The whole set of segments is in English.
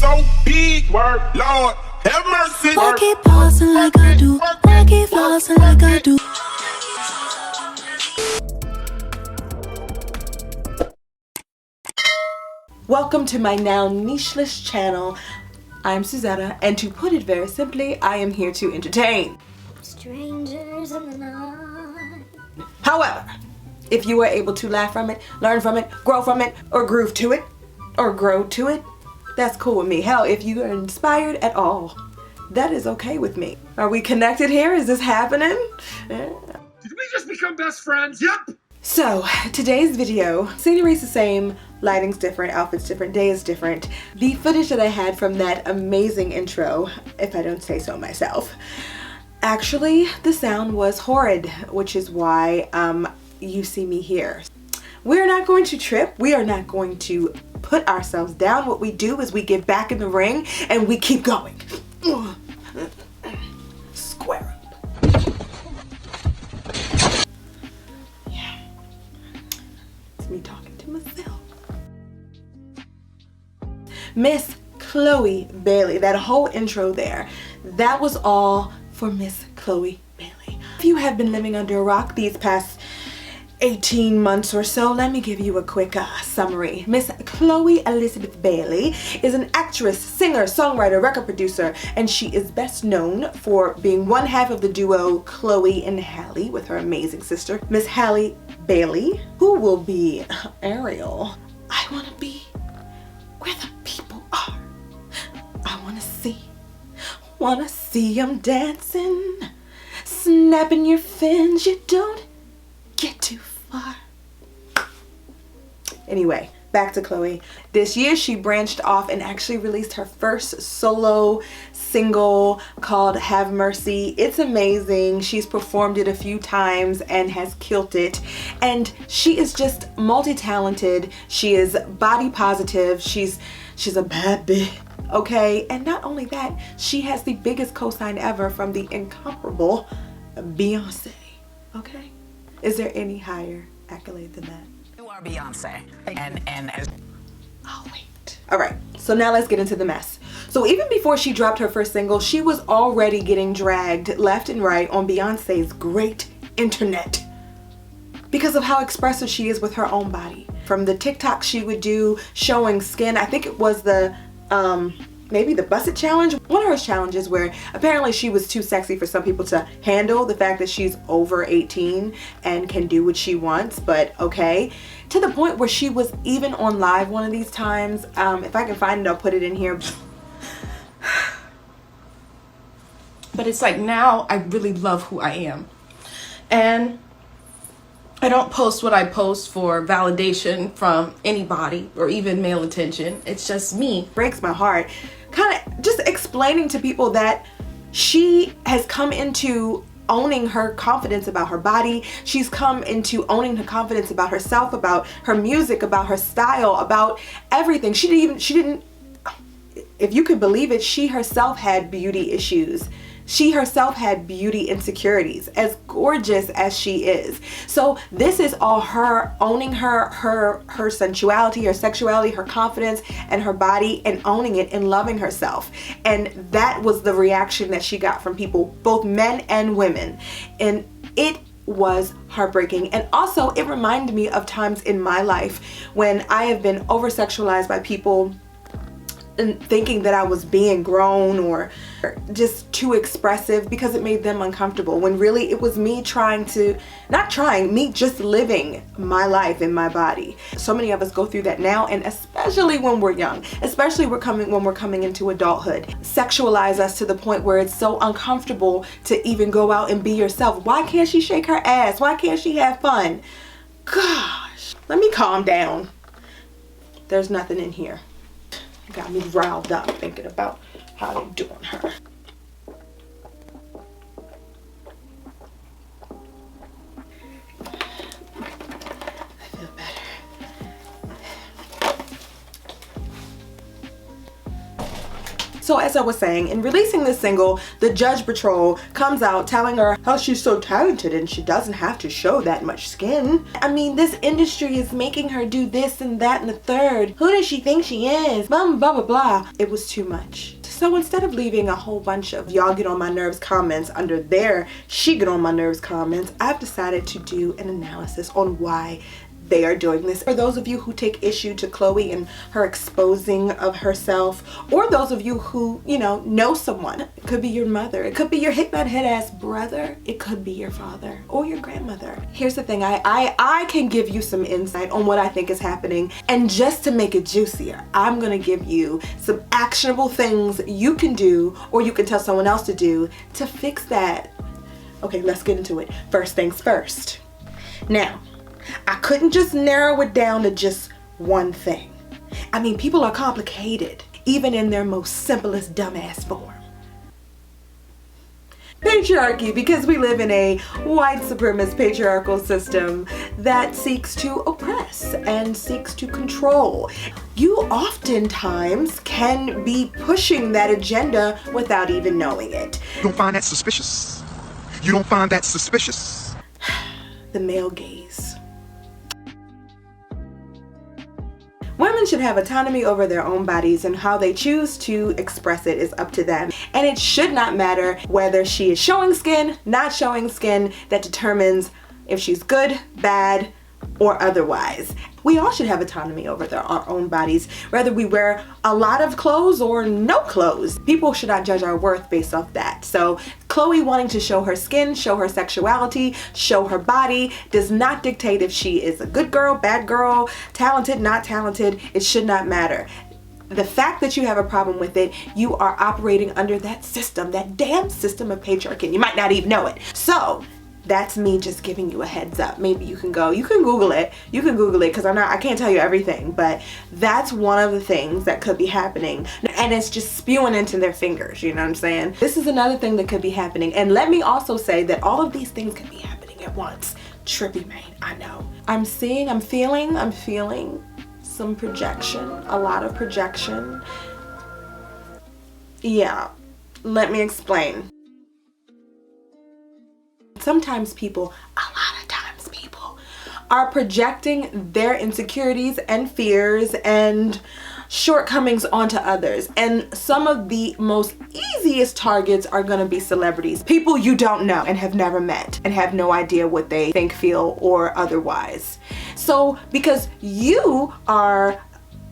so big, word, Lord, have mercy. Why keep flossing like I do? Why keep flossing like I do? Welcome to my now nicheless channel. I'm Suzetta, and to put it very simply, I am here to entertain. Strangers in the night. However, if you are able to laugh from it, learn from it, grow from it, or groove to it, or grow to it, that's cool with me. Hell, if you are inspired at all, that is okay with me. Are we connected here? Is this happening? Did we just become best friends? Yep! So, today's video, scenery's the same, lighting's different, outfit's different, day is different. The footage that I had from that amazing intro, if I don't say so myself, actually, the sound was horrid, which is why you see me here. We're not going to trip. We are not going to put ourselves down. What we do is we get back in the ring and we keep going. Square up. Yeah. It's me talking to myself. Miss Cloe Bailey, that whole intro there, that was all for Miss Cloe Bailey. If you have been living under a rock these past 18 months or so, let me give you a quick summary. Miss Cloe Elizabeth Bailey is an actress, singer, songwriter, record producer, and she is best known for being one half of the duo Chloe and Halle with her amazing sister, Miss Halle Bailey, who will be Ariel. I want to be where the people are. I want to see them dancing, snapping your fins. You don't get too far. Anyway, back to Chloe. This year she branched off and actually released her first solo single called Have Mercy. It's amazing. She's performed it a few times and has killed it. And she is just multi-talented. She is body positive. She's a bad bitch. Okay, and not only that, she has the biggest cosign ever from the incomparable Beyonce. Okay? Is there any higher accolade than that? You are Beyonce. I'll wait. All right, so now let's get into the mess. So even before she dropped her first single, she was already getting dragged left and right on Beyonce's great internet because of how expressive she is with her own body. From the TikTok she would do showing skin, I think it was the maybe the Busset challenge, one of her challenges where apparently she was too sexy for some people to handle the fact that she's over 18 and can do what she wants, but okay. To the point where she was even on live one of these times. If I can find it, I'll put it in here. But it's like now I really love who I am. And I don't post what I post for validation from anybody or even male attention. It's just me. Breaks my heart. Kind of just explaining to people that she has come into owning her confidence about her body. She's come into owning her confidence about herself, about her music, about her style, about everything. She didn't, if you could believe it, she herself had beauty issues. She herself had beauty insecurities, as gorgeous as she is. So this is all her owning her sensuality, her sexuality, her confidence, and her body, and owning it and loving herself. And that was the reaction that she got from people, both men and women. And it was heartbreaking. And also it reminded me of times in my life when I have been over-sexualized by people and thinking that I was being grown or just too expressive because it made them uncomfortable, when really it was me me just living my life in my body. So many of us go through that now, and especially when we're young, especially when we're coming into adulthood. Sexualize us to the point where it's so uncomfortable to even go out and be yourself. Why can't she shake her ass? Why can't she have fun? Gosh, let me calm down. There's nothing in here. Got me riled up thinking about how they're doing her. I feel better. So as I was saying, in releasing this single, the Judge Patrol comes out telling her how she's so talented and she doesn't have to show that much skin. I mean, this industry is making her do this and that and the third. Who does she think she is? Blah, blah, blah, blah. It was too much. So instead of leaving a whole bunch of y'all get on my nerves comments under their she get on my nerves comments, I've decided to do an analysis on why they are doing this. For those of you who take issue to Chloe and her exposing of herself, or those of you who, you know someone. It could be your mother, it could be your hit-nut head-ass brother, it could be your father or your grandmother. Here's the thing, I can give you some insight on what I think is happening, and just to make it juicier, I'm gonna give you some actionable things you can do, or you can tell someone else to do, to fix that. Okay, let's get into it. First things first. Now, I couldn't just narrow it down to just one thing. I mean, people are complicated, even in their most simplest dumbass form. Patriarchy, because we live in a white supremacist patriarchal system that seeks to oppress and seeks to control. You oftentimes can be pushing that agenda without even knowing it. You don't find that suspicious? You don't find that suspicious? The male gaze. Women should have autonomy over their own bodies, and how they choose to express it is up to them. And it should not matter whether she is showing skin, not showing skin, that determines if she's good, bad, or otherwise. We all should have autonomy over our own bodies, whether we wear a lot of clothes or no clothes. People should not judge our worth based off that. So Chloe wanting to show her skin, show her sexuality, show her body does not dictate if she is a good girl, bad girl, talented, not talented. It should not matter. The fact that you have a problem with it, you are operating under that system, that damn system of patriarchy, and you might not even know it. So that's me just giving you a heads up. Maybe you can Google it because I can't tell you everything, but that's one of the things that could be happening, and it's just spewing into their fingers, you know what I'm saying? This is another thing that could be happening. And let me also say that all of these things could be happening at once. Trippy, man, I know. I'm feeling some projection, a lot of projection. Yeah, let me explain. Sometimes a lot of times people are projecting their insecurities and fears and shortcomings onto others. And some of the most easiest targets are gonna be celebrities. People you don't know and have never met and have no idea what they think, feel, or otherwise. So because you are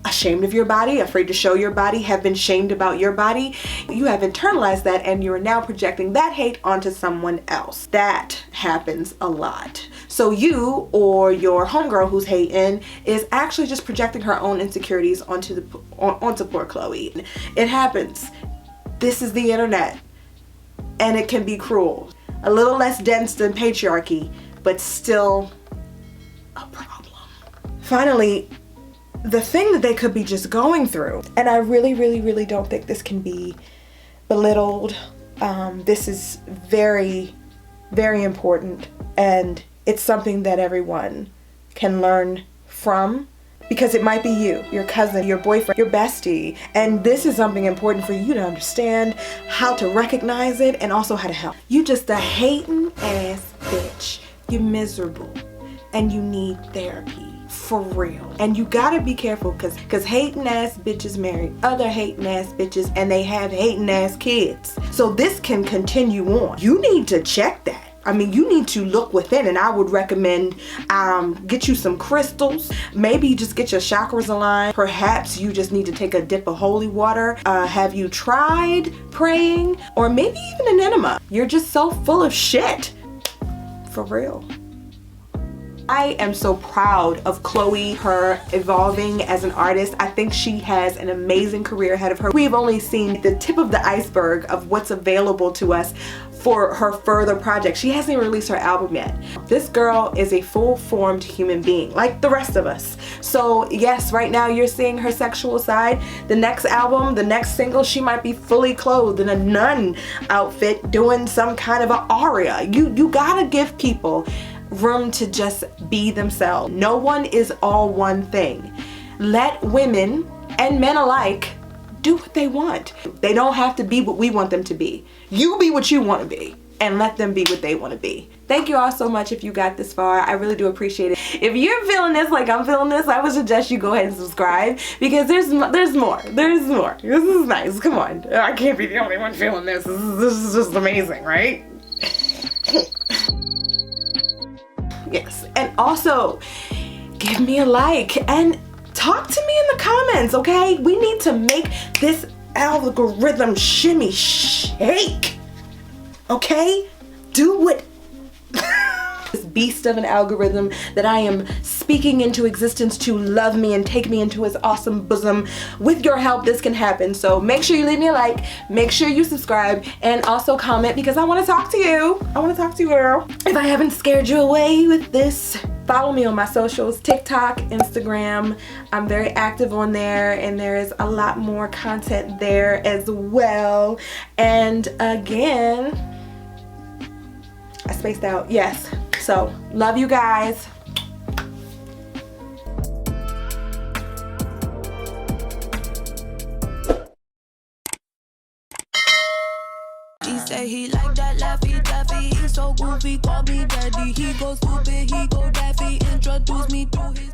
ashamed of your body, afraid to show your body, have been shamed about your body, you have internalized that, and you're now projecting that hate onto someone else. That happens a lot. So you or your homegirl who's hating is actually just projecting her own insecurities onto poor Chloe. It happens. This is the internet, and it can be cruel. A little less dense than patriarchy, but still a problem. Finally, the thing that they could be just going through, and I really, really, really don't think this can be belittled. This is very, very important, and it's something that everyone can learn from, because it might be you, your cousin, your boyfriend, your bestie, and this is something important for you to understand how to recognize it and also how to help. You just a hating ass bitch. You're miserable and you need therapy. For real. And you gotta be careful, because hating ass bitches marry other hating ass bitches, and they have hating ass kids. So this can continue on. You need to check that. I mean, you need to look within, and I would recommend get you some crystals. Maybe just get your chakras aligned. Perhaps you just need to take a dip of holy water. Have you tried praying? Or maybe even an enema. You're just so full of shit. For real. I am so proud of Chloe, her evolving as an artist. I think she has an amazing career ahead of her. We've only seen the tip of the iceberg of what's available to us for her further projects. She hasn't even released her album yet. This girl is a full-formed human being, like the rest of us. So yes, right now you're seeing her sexual side. The next album, the next single, she might be fully clothed in a nun outfit doing some kind of an aria. You gotta give people room to just be themselves. No one is all one thing. Let women and men alike do what they want. They don't have to be what we want them to be. You be what you want to be, and let them be what they want to be. Thank you all so much if you got this far. I really do appreciate it. If you're feeling this like I'm feeling this, I would suggest you go ahead and subscribe, because there's more. There's more. This is nice. Come on. I can't be the only one feeling this. This is just amazing, right? Yes. And also, give me a like and talk to me in the comments, okay? We need to make this algorithm shimmy shake. Okay? Do what this beast of an algorithm that I am speaking into existence to love me and take me into his awesome bosom. With your help, this can happen. So make sure you leave me a like, make sure you subscribe, and also comment, because I want to talk to you. I want to talk to you, girl. If I haven't scared you away with this, follow me on my socials, TikTok, Instagram. I'm very active on there, and there is a lot more content there as well. And again, I spaced out. Yes. So, love you guys. He say he like that Laffy Taffy. He so goofy, call me daddy. He go stupid, he go daffy. Introduce me to his